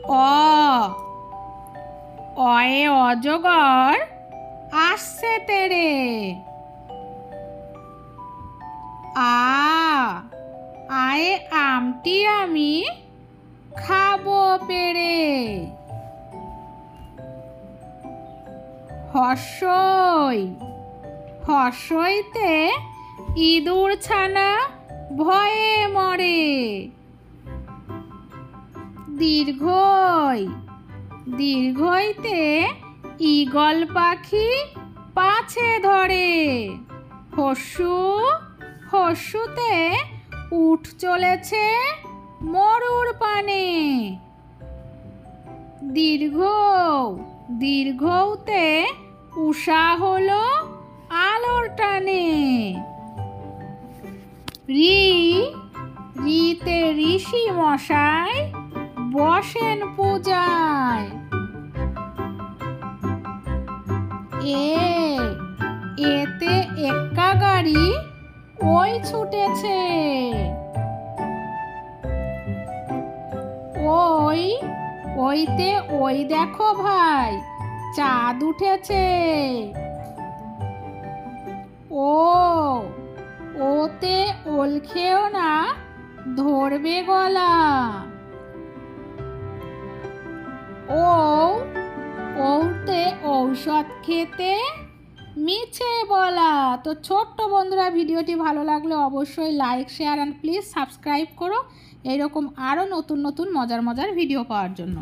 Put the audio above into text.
অ অয়ে অজগর আসছে তেরে। আয়ে আমটি আমি খাবো পেড়ে। হর্ষই হর্ষইতে ইঁদুর ছানা ভয়ে মরে। দীর্ঘই দীর্ঘইতে ঈগল পাখি পাছে ধরে। হর্ষু হর্ষুতে উঠ চলেছে মরুর পানে। দীর্ঘ দীর্ঘতে উষা হলো আলোর টানে। রিতে ঋষি মশাই বসেন পূজায়। এতে এক্কা গাড়ি ওই ছুটেছে। ওইতে ওই দেখো ভাই চাঁদ উঠেছে। ওতে ওল খেও না ধরবে গলা। ওতে ঔষধ খেতে মিছে বলা। তো ছোট্ট বন্ধুরা, ভিডিওটি ভালো লাগলে অবশ্যই like, share and please subscribe করো এরকম আরও নতুন নতুন মজার মজার ভিডিও পাওয়ার জন্য।